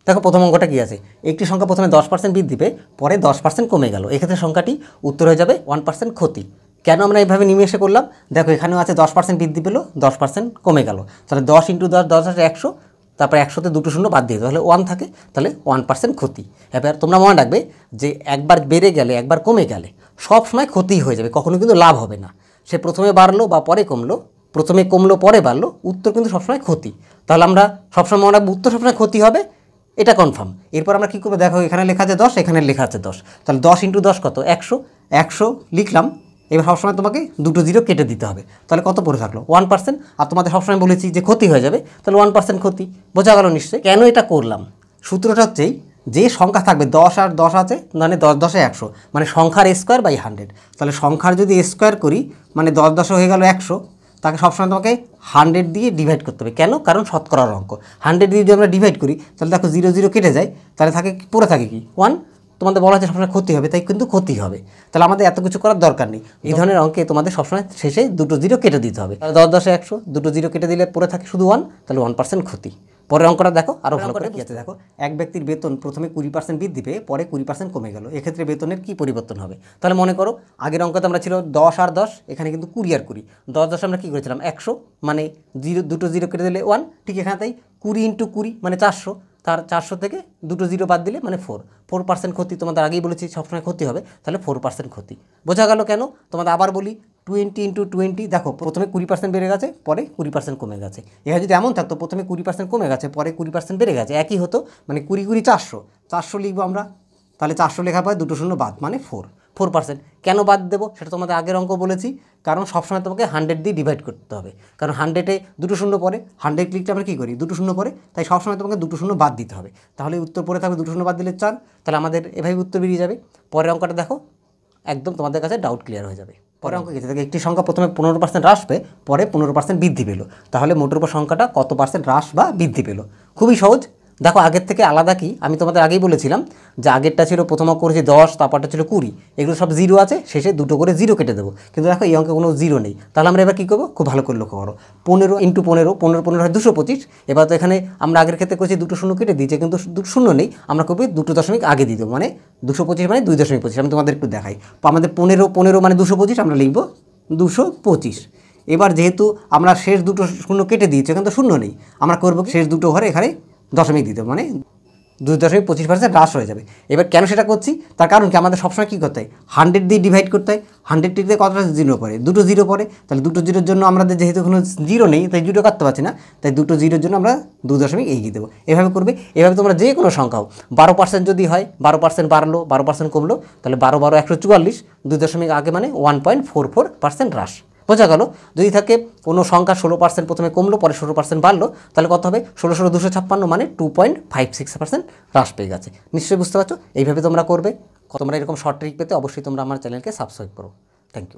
দেখো প্রথম অঙ্কটা কী আছে, একটি সংখ্যা প্রথমে 10% বৃদ্ধি পেয়ে পরে 10% কমে গেল, এক্ষেত্রে সংখ্যাটি উত্তর হয়ে যাবে 1% ক্ষতি। কেন আমরা এইভাবে নিমেষে করলাম, দেখো এখানেও আছে 10% বৃদ্ধি পেলো 10% কমে গেল, তাহলে 10 × 10 10 আছে 100, তারপরে 100তে দুটো শূন্য বাদ দিয়ে তাহলে 1 থাকে, তাহলে 1% ক্ষতি। এবার তোমরা মনে রাখবে যে একবার বেড়ে গেলে একবার কমে গেলে সব সময় ক্ষতি হয়ে যাবে, কখনো কিন্তু লাভ হবে না। সে প্রথমে বাড়লো বা পরে কমলো, প্রথমে কমলো পরে বাড়লো, উত্তর কিন্তু সবসময় ক্ষতি। তাহলে আমরা সবসময় মনে রাখবো উত্তর সবসময় ক্ষতি হবে, এটা কনফার্ম। এরপর আমরা কী করবো, দেখো এখানে লেখা আছে 10, এখানে লেখা আছে 10, তাহলে 10 × 10 কত, 100, 100 লিখলাম। এবার সবসময় তোমাকে দুটো জিরো কেটে দিতে হবে, তাহলে কত পড়ে থাকলো 1%। আর তোমাদের সবসময় বলেছি যে ক্ষতি হয়ে যাবে, তাহলে 1% ক্ষতি। বোঝা গেল নিশ্চয়ই কেন এটা করলাম। সূত্রটা হচ্ছেই যে সংখ্যা থাকবে 10 আর 10 আছে, মানে 10 10 100, মানে সংখ্যার স্কোয়ার বাই 100। তাহলে সংখ্যার যদি স্কোয়ার করি মানে 10 10 হয়ে গেল 100, তাকে সবসময় তোমাকে 100 দিয়ে ডিভাইড করতে হবে। কেন? কারণ শতকরার অঙ্ক। 100 দিয়ে যদি আমরা ডিভাইড করি তাহলে দেখো 0 0 কেটে যায়, তাহলে থাকে পড়ে থাকে কি 1। তোমাদের বলা হচ্ছে সবসময় ক্ষতি হবে, তাই কিন্তু ক্ষতি হবে। তাহলে আমাদের এত কিছু করার দরকার নেই। এই ধরনের অঙ্কে তোমাদের সবসময় শেষে দুটো জিরো কেটে দিতে হবে। 10 10 100, দুটো জিরো কেটে দিলে পড়ে থাকে শুধু 1, তাহলে 1% ক্ষতি। পরের অঙ্কটা দেখো, আরও ভালো করে কি আছে দেখো, এক ব্যক্তির বেতন প্রথমে 20% বৃদ্ধি পেয়ে পরে 20% কমে গেল, এক্ষেত্রে বেতনের কী পরিবর্তন হবে? তাহলে মনে করো আগের অঙ্কতে আমরা ছিল 10 আর 10, এখানে কিন্তু 20 আর 20। 10 10 আমরা কী করেছিলাম 100, মানে দুটো জিরো কেটে দিলে 1, ঠিক এখানে তাই 20 × 20 মানে 400, তার 400 থেকে দুটো জিরো বাদ দিলে মানে 4% ক্ষতি। তোমাদের আগেই বলেছি সবসময় ক্ষতি হবে, তাহলে 4% ক্ষতি। বোঝা গেল কেন? তোমাদের আবার বলি 20 × 20, দেখো প্রথমে 20% বেড়ে গেছে পরে 20% কমে গেছে। এবার যদি এমন থাকতো প্রথমে 20% কমে গেছে পরে 20% বেড়ে গেছে, একই হতো, মানে 20 20 400, 400 লিখবো আমরা, তাহলে 400 লেখার পরে দুটো শূন্য বাদ মানে 4%। কেন বাদ দেবো সেটা তোমাদের আগের অঙ্ক বলেছি, কারণ সবসময় তোমাকে 100 দিয়ে ডিভাইড করতে হবে, কারণ 100-এ দুটো শূন্য পরে, 100 লিখতে আমরা কী করি দুটো শূন্য পরে, তাই সবসময় তোমাকে দুটো শূন্য বাদ দিতে হবে। তাহলে উত্তর পড়ে থাকবে দুটো শূন্য বাদ দিলে 4, তাহলে আমাদের এভাবে উত্তর বেরিয়ে যাবে। পরের অঙ্কটা দেখো, একদম তোমাদের কাছে ডাউট ক্লিয়ার হয়ে যাবে। পরের অঙ্ক গেছে, একটি সংখ্যা প্রথমে 15% হ্রাস পেয়ে পরে 15% বৃদ্ধি পেল, তাহলে মোটের উপর সংখ্যাটা কত পার্সেন্ট হ্রাস বা বৃদ্ধি পেল? খুবই সহজ। দেখো আগের থেকে আলাদা কি, আমি তোমাদের আগেই বলেছিলাম যে আগেরটা ছিল প্রথম অঙ্ক করেছি 10, তারপরটা ছিল 20, এগুলো সব জিরো আছে, শেষে দুটো করে জিরো কেটে দেবো। কিন্তু দেখো এই অঙ্কে কোনো জিরো নেই, তাহলে আমরা এবার কী করবো, খুব ভালো করে লক্ষ্য করো, 15 × 15, 15 15 হয় 225। এবার তো এখানে আমরা আগের ক্ষেত্রে করেছি দুটো শূন্য কেটে দিয়েছে, কিন্তু দুটো শূন্য নেই, আমরা করবো দুটো দশমিক আগে দিয়ে দেবো, মানে 225 মানে 2.25। আমি তোমাদের একটু দেখাই, আমাদের 15 15 মানে 225, আমরা লিখবো 225। এবার যেহেতু আমরা শেষ দুটো শূন্য কেটে দিয়েছি, এখানে তো শূন্য নেই, আমরা করবো শেষ দুটো ঘরে এখানে দশমিক দিতে, মানে 2.25% হ্রাস হয়ে যাবে। এবার কেন সেটা করছি, তার কারণ কি, আমাদের সবসময় কী করতে হয় 100 দিয়ে ডিভাইড করতে হয়। 100 দিয়ে কতটা জিরো পড়ে, দুটো জিরো পড়ে, তাহলে দুটো জিরোর জন্য আমাদের যেহেতু কোনো জিরো নেই তাই জিরো কাটতে পারছি না, তাই দুটো জিরোর জন্য আমরা 2 দশমিক এগিয়ে দেবো। এভাবে করবে। এভাবে তোমরা যে কোনো সংখ্যাও 12% যদি হয়, 12% বাড়লো 12% কমলো, তাহলে 12 12 144, 2 দশমিক আগে মানে 1.44% হ্রাস। বোঝা গেল? যদি থাকে কোনো সংখ্যা 16% প্রথমে কমলো পরে 16% বাড়লো, তাহলে কত হবে 16 16 256, মানে 2.56% হ্রাস পেয়ে গেছে। নিশ্চয়ই বুঝতে পারছো। এইভাবে তোমরা করবে। তোমরা এরকম শর্ট ট্রিক পেতে অবশ্যই তোমরা আমার চ্যানেলকে সাবস্ক্রাইব করো। Thank you.